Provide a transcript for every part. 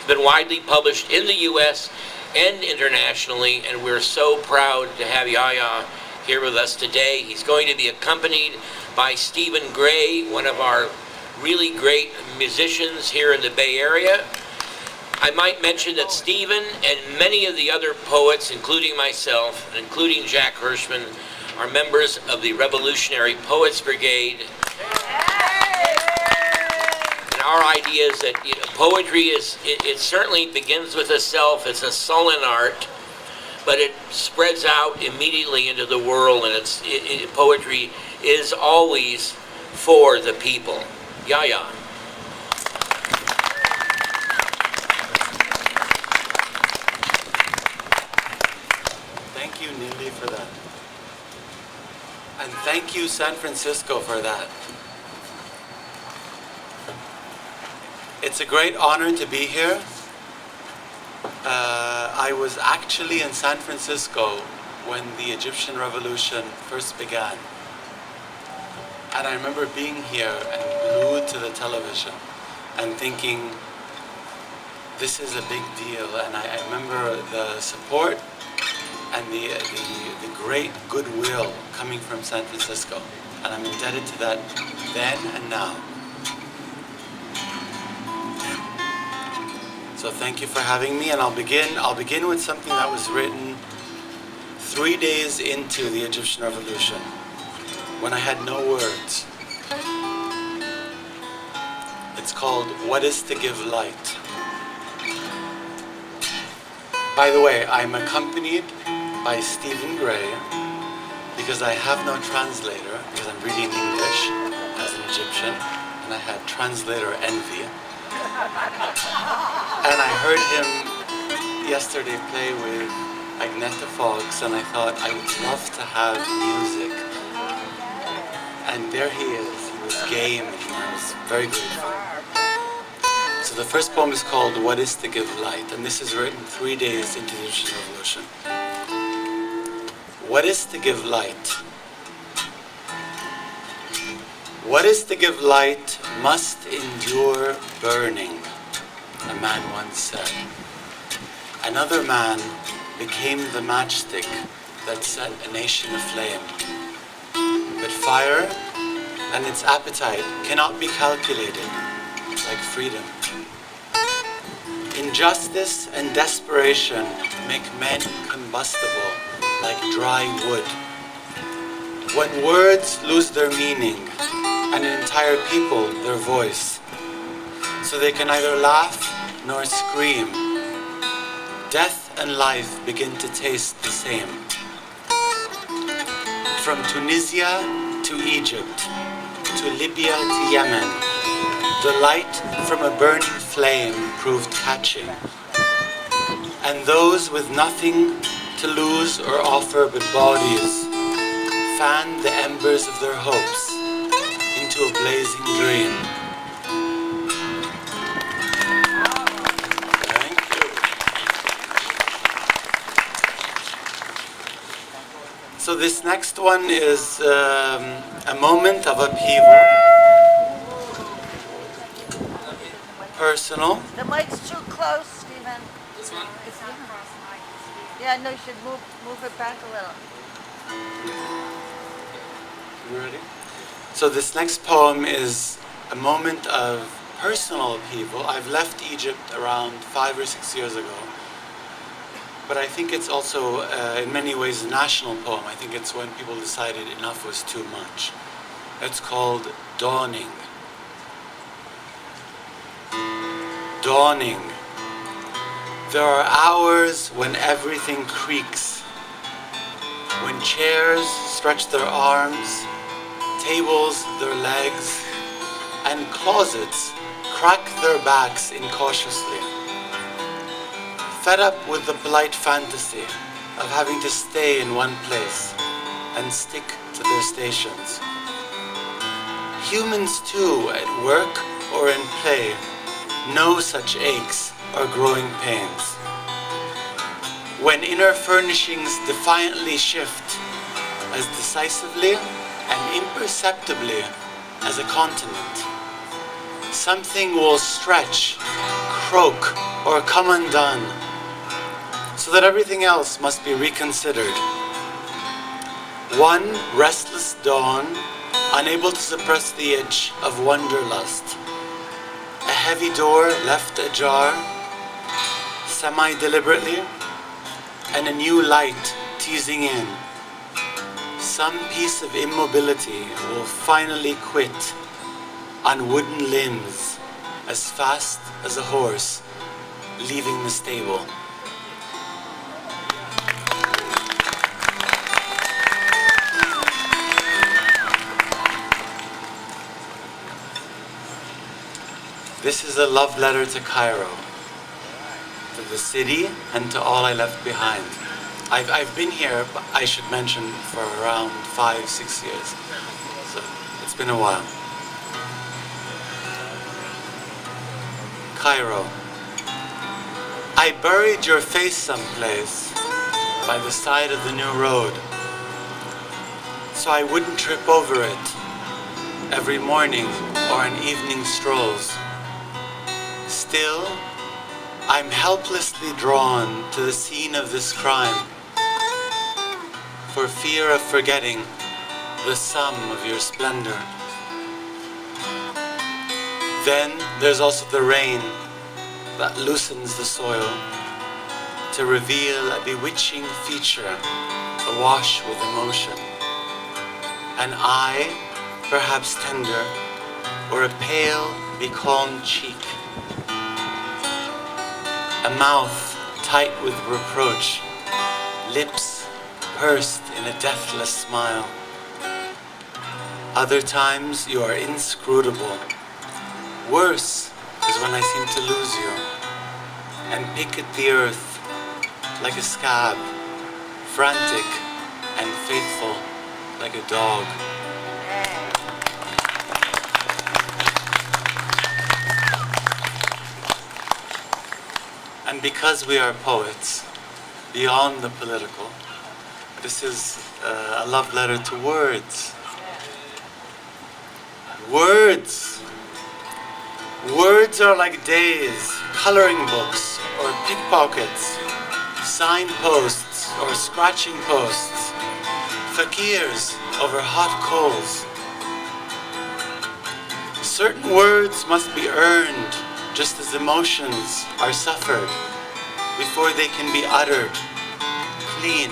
been widely published in the U.S. and internationally, and we're so proud to have Yahia here with us today. He's going to be accompanied by Stephen Gray, one of our really great musicians here in the Bay Area. I might mention that Stephen and many of the other poets, including myself, including Jack Hirschman, are members of the Revolutionary Poets Brigade. And our idea is that poetry it certainly begins with a self. It's a sullen art, but it spreads out immediately into the world, and poetry is always for the people. Yahia. Thank you, Nili, for that. And thank you, San Francisco, for that. It's a great honor to be here. I was actually in San Francisco when the Egyptian Revolution first began. And I remember being here and glued to the television and thinking, this is a big deal. And I remember the support and the great goodwill coming from San Francisco. And I'm indebted to that then and now. So thank you for having me, and I'll begin with something that was written 3 days into the Egyptian Revolution, when I had no words. It's called What is to Give Light? By the way, I'm accompanied by Stephen Gray because I have no translator, because I'm reading English as an Egyptian, and I had translator envy. And I heard him yesterday play with Agneta Fox, and I thought I would love to have music. And there he is. He was game, and I was very grateful. So the first poem is called What is to Give Light? And this is written 3 days into the Egyptian Revolution. What is to give light? What is to give light must endure burning, a man once said. Another man became the matchstick that set a nation aflame. But fire and its appetite cannot be calculated like freedom. Injustice and desperation make men combustible like dry wood. When words lose their meaning and an entire people their voice, so they can neither laugh nor scream, death and life begin to taste the same. From Tunisia to Egypt, to Libya to Yemen, the light from a burning flame proved catching. And those with nothing to lose or offer but bodies fanned the embers of their hopes into a blazing dream. Thank you. So this next one is a moment of upheaval. Personal. The mic's too close, Stephen. This one? It's not cross mic. Yeah, no, you should move it back a little. You ready? So this next poem is a moment of personal upheaval. I've left Egypt around 5 or 6 years ago. But I think it's also, in many ways, a national poem. I think it's when people decided enough was too much. It's called Dawning. Dawning. There are hours when everything creaks, when chairs stretch their arms, tables their legs, and closets crack their backs incautiously. Fed up with the polite fantasy of having to stay in one place and stick to their stations. Humans too, at work or in play, know such aches or growing pains. When inner furnishings defiantly shift as decisively and imperceptibly as a continent, something will stretch, croak, or come undone, so that everything else must be reconsidered. One restless dawn, unable to suppress the itch of wanderlust. A heavy door left ajar, semi-deliberately, and a new light teasing in. Some piece of immobility will finally quit on wooden limbs as fast as a horse leaving the stable. This is a love letter to Cairo, to the city and to all I left behind. I've been here, I should mention, for around 5-6 years. So it's been a while. Cairo. I buried your face someplace by the side of the new road, so I wouldn't trip over it every morning or on evening strolls. Still, I'm helplessly drawn to the scene of this crime, for fear of forgetting the sum of your splendor. Then there's also the rain that loosens the soil to reveal a bewitching feature awash with emotion. An eye, perhaps tender, or a pale, becalmed cheek. A mouth tight with reproach, lips pursed in a deathless smile. Other times you are inscrutable. Worse is when I seem to lose you and pick at the earth like a scab, frantic and faithful like a dog. And because we are poets, beyond the political, this is a love letter to words. Words! Words are like days, coloring books, or pickpockets, signposts or scratching posts, fakirs over hot coals. Certain words must be earned, just as emotions are suffered, before they can be uttered, clean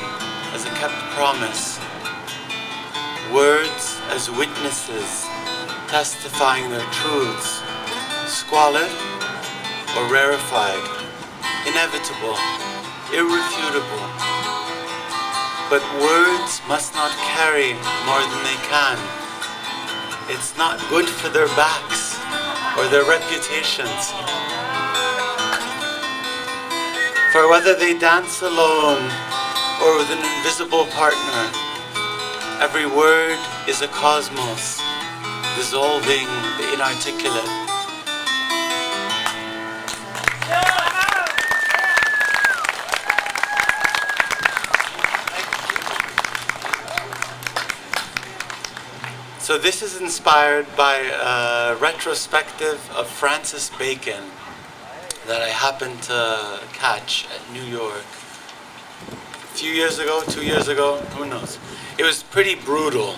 as a kept promise. Words as witnesses, testifying their truths, squalid or rarefied, inevitable, irrefutable. But words must not carry more than they can. It's not good for their backs or their reputations. For whether they dance alone or with an invisible partner, every word is a cosmos, dissolving the inarticulate. So this is inspired by a retrospective of Francis Bacon that I happened to catch at New York a few years ago, 2 years ago, who knows. It was pretty brutal,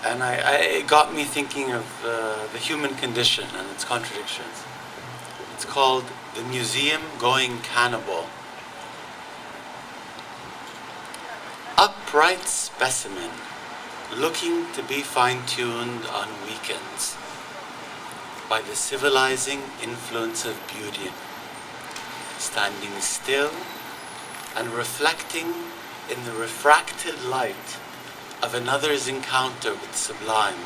and it got me thinking of the human condition and its contradictions. It's called The Museum Going Cannibal. Upright specimen, looking to be fine-tuned on weekends by the civilizing influence of beauty, standing still and reflecting in the refracted light of another's encounter with sublime.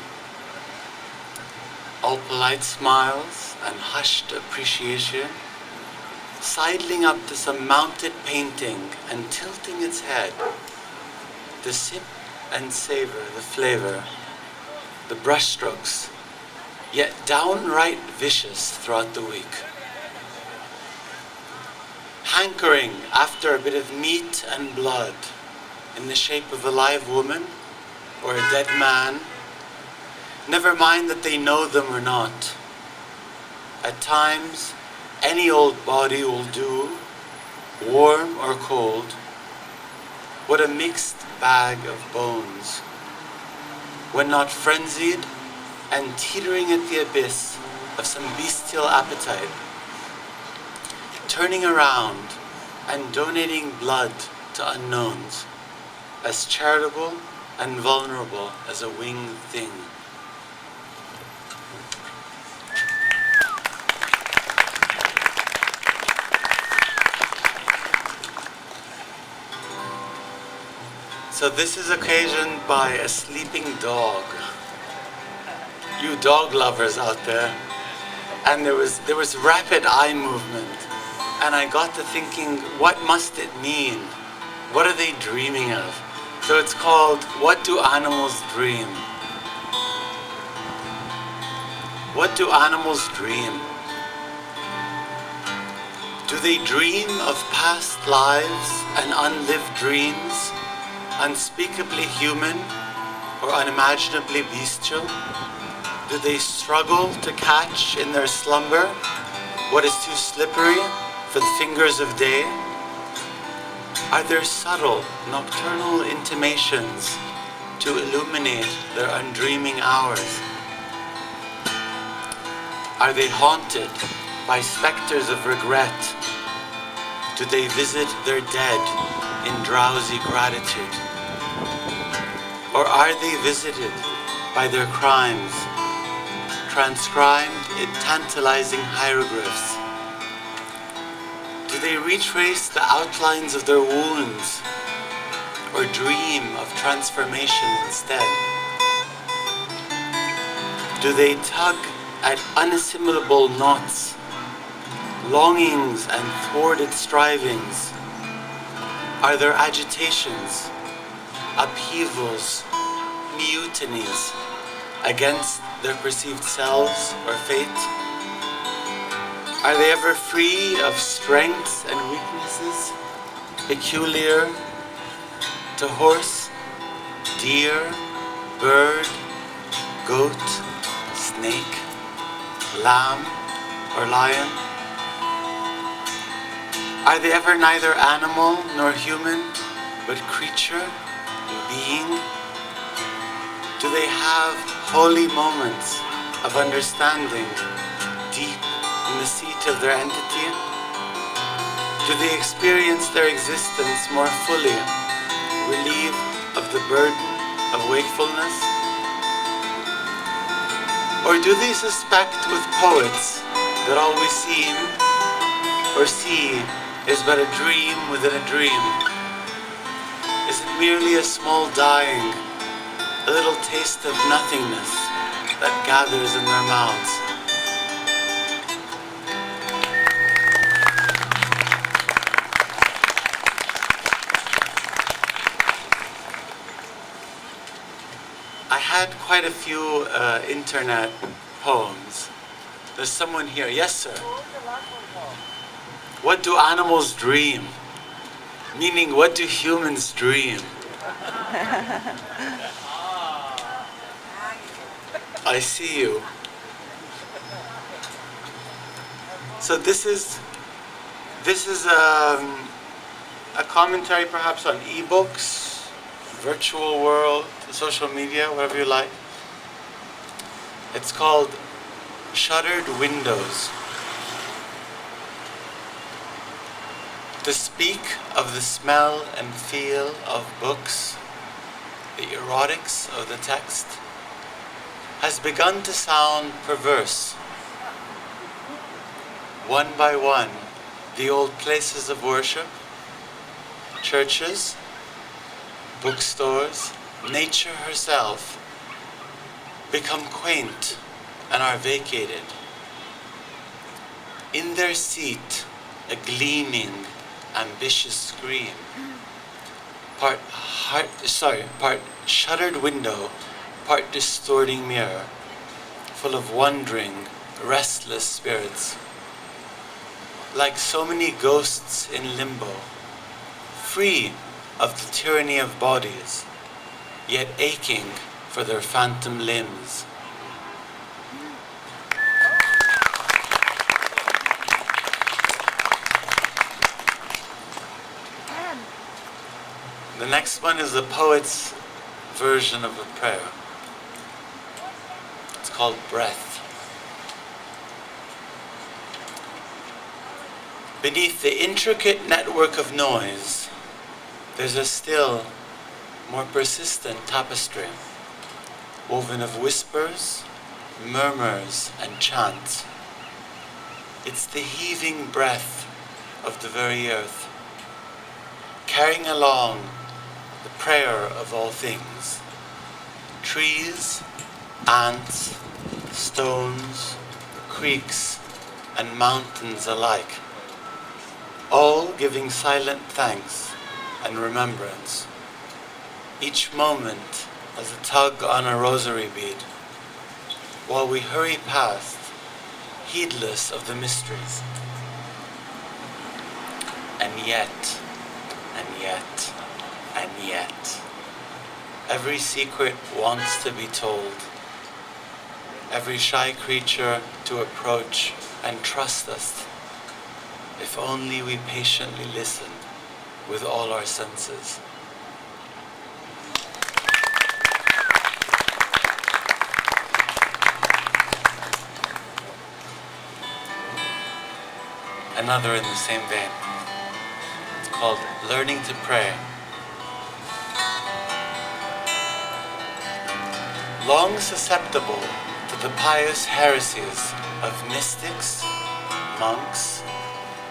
All polite smiles and hushed appreciation, sidling up to some mounted painting and tilting its head to sip and savor the flavor, the brushstrokes, yet downright vicious throughout the week. Hankering after a bit of meat and blood in the shape of a live woman or a dead man, never mind that they know them or not. At times, any old body will do, warm or cold. What a mixed bag of bones. When not frenzied and teetering at the abyss of some bestial appetite, turning around and donating blood to unknowns, as charitable and vulnerable as a winged thing. So this is occasioned by a sleeping dog. You dog lovers out there. And there was rapid eye movement. And I got to thinking, what must it mean? What are they dreaming of? So it's called, What Do Animals Dream? What do animals dream? Do they dream of past lives and unlived dreams, unspeakably human or unimaginably bestial? Do they struggle to catch in their slumber what is too slippery for the fingers of day? Are there subtle, nocturnal intimations to illuminate their undreaming hours? Are they haunted by specters of regret? Do they visit their dead in drowsy gratitude? Or are they visited by their crimes, transcribed in tantalizing hieroglyphs? Do they retrace the outlines of their wounds, or dream of transformation instead? Do they tug at unassimilable knots, longings and thwarted strivings? Are there agitations, upheavals, mutinies against their perceived selves or fate? Are they ever free of strengths and weaknesses peculiar to horse, deer, bird, goat, snake, lamb, or lion? Are they ever neither animal nor human, but creature, being? Do they have holy moments of understanding deep in the seat of their entity? Do they experience their existence more fully, relieved of the burden of wakefulness? Or do they suspect with poets that all we seem or see is but a dream within a dream? Is it merely a small dying, a little taste of nothingness that gathers in their mouths? I had quite a few internet poems. There's someone here. Yes, sir. What do animals dream? Meaning, what do humans dream? I see you. So this is a commentary perhaps on ebooks, virtual world, social media, whatever you like. It's called Shuttered Windows. To speak of the smell and feel of books, the erotics of the text, has begun to sound perverse. One by one, the old places of worship, churches, bookstores, nature herself, become quaint and are vacated. In their seat, a gleaming, ambitious scream. Part shuttered window, part distorting mirror, full of wondering, restless spirits. Like so many ghosts in limbo, free of the tyranny of bodies, yet aching for their phantom limbs. The next one is the poet's version of a prayer. It's called Breath. Beneath the intricate network of noise, there's a still, more persistent tapestry, woven of whispers, murmurs, and chants. It's the heaving breath of the very earth, carrying along the prayer of all things. Trees, ants, stones, creeks, and mountains alike, all giving silent thanks and remembrance. Each moment as a tug on a rosary bead, while we hurry past, heedless of the mysteries. And yet, and yet, and yet, every secret wants to be told, every shy creature to approach and trust us, if only we patiently listen with all our senses. Another in the same vein. It's called Learning to Pray. Long susceptible to the pious heresies of mystics, monks,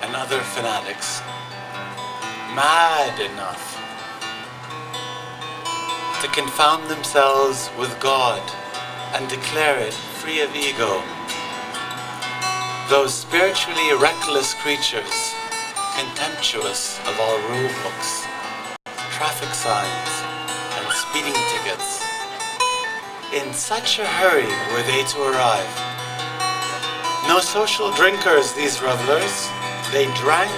and other fanatics, mad enough to confound themselves with God and declare it free of ego. Those spiritually reckless creatures, contemptuous of all rule books, traffic signs, and speeding tickets, in such a hurry were they to arrive. No social drinkers, these revelers. They drank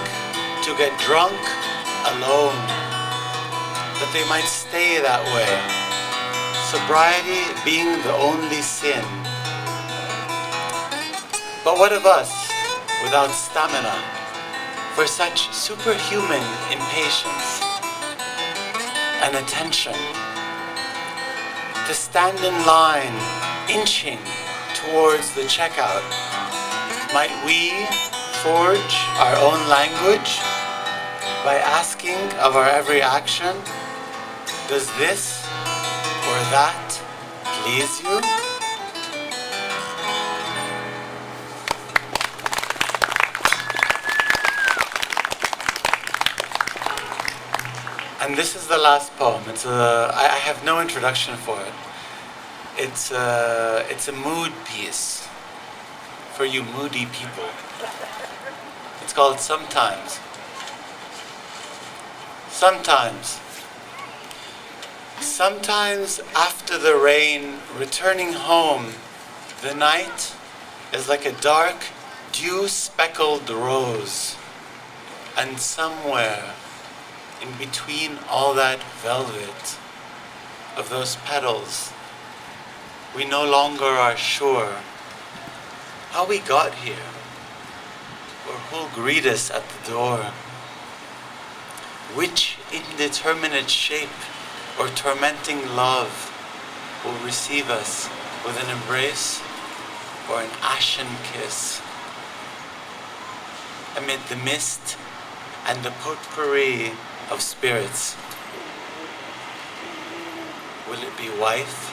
to get drunk alone, that they might stay that way, sobriety being the only sin. But what of us, without stamina, for such superhuman impatience and attention, to stand in line, inching towards the checkout? Might we forge our own language by asking of our every action, does this or that please you? And this is the last poem. I have no introduction for it. It's a mood piece for you moody people. It's called Sometimes. Sometimes after the rain, returning home, the night is like a dark, dew-speckled rose. And somewhere in between all that velvet of those petals, we no longer are sure how we got here, or who'll greet us at the door. Which indeterminate shape or tormenting love will receive us with an embrace or an ashen kiss? Amid the mist and the potpourri of spirits, will it be wife,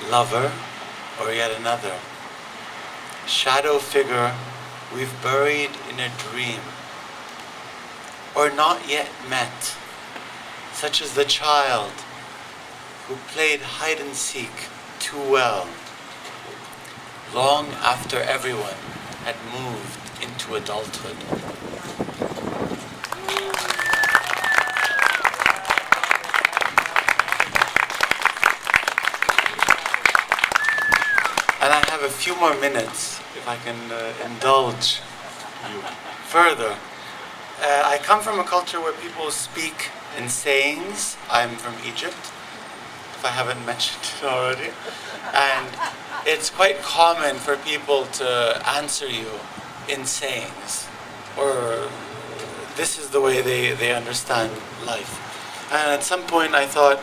lover, or yet another shadow figure we've buried in a dream, or not yet met, such as the child who played hide and seek too well, long after everyone had moved into adulthood? And I have a few more minutes, if I can indulge you further. I come from a culture where people speak in sayings. I'm from Egypt, if I haven't mentioned it already. And it's quite common for people to answer you in sayings, or this is the way they understand life. And at some point I thought,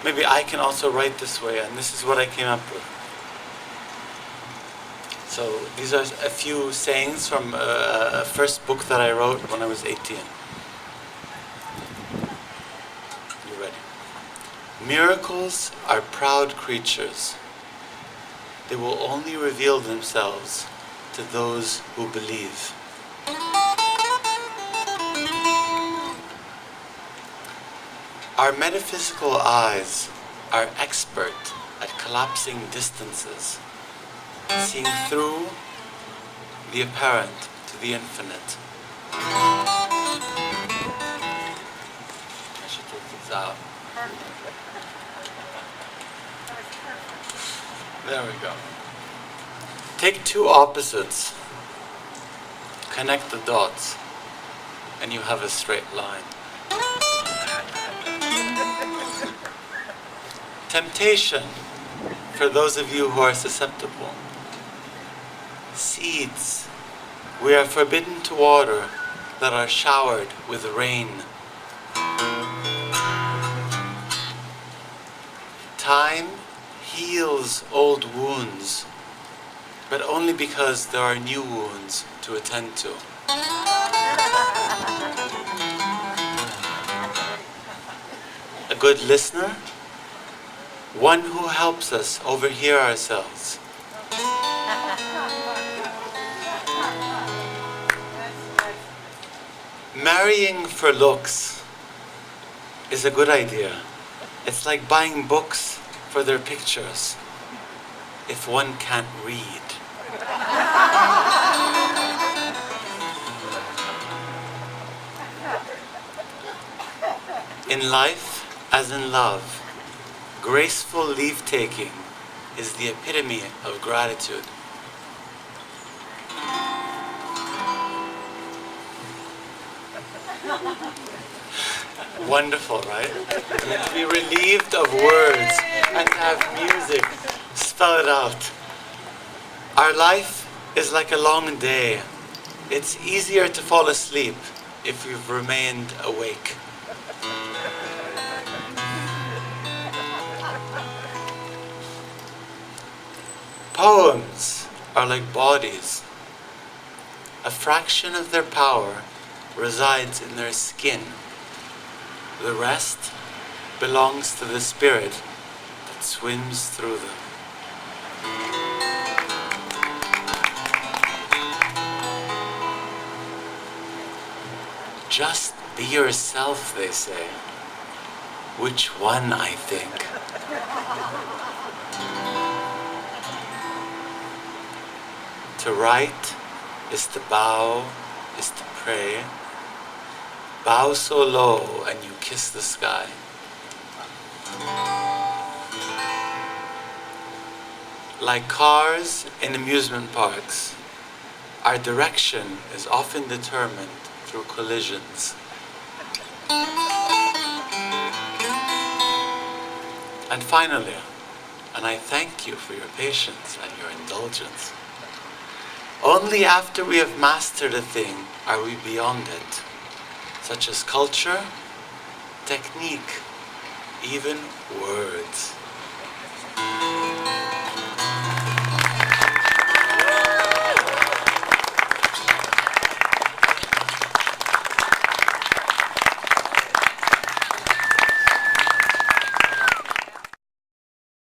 maybe I can also write this way, and this is what I came up with. So these are a few sayings from a first book that I wrote when I was 18. You ready? Miracles are proud creatures. They will only reveal themselves to those who believe. Our metaphysical eyes are expert at collapsing distances, seeing through the apparent to the infinite. I should take these out. There we go. Take two opposites, connect the dots, and you have a straight line. Temptation, for those of you who are susceptible. Seeds we are forbidden to water that are showered with rain. Time heals old wounds, but only because there are new wounds to attend to. A good listener, one who helps us overhear ourselves. Marrying for looks is a good idea. It's like buying books for their pictures if one can't read. In life, as in love, graceful leave-taking is the epitome of gratitude. Wonderful, right? To be relieved of words and to have music spell it out. Our life is like a long day. It's easier to fall asleep if you've remained awake. Poems are like bodies. A fraction of their power resides in their skin. The rest belongs to the spirit that swims through them. Just be yourself, they say. Which one, I think? To write is to bow, is to pray. Bow so low and you kiss the sky. Like cars in amusement parks, our direction is often determined through collisions. And finally, and I thank you for your patience and your indulgence, only after we have mastered a thing are we beyond it, such as culture, technique, even words.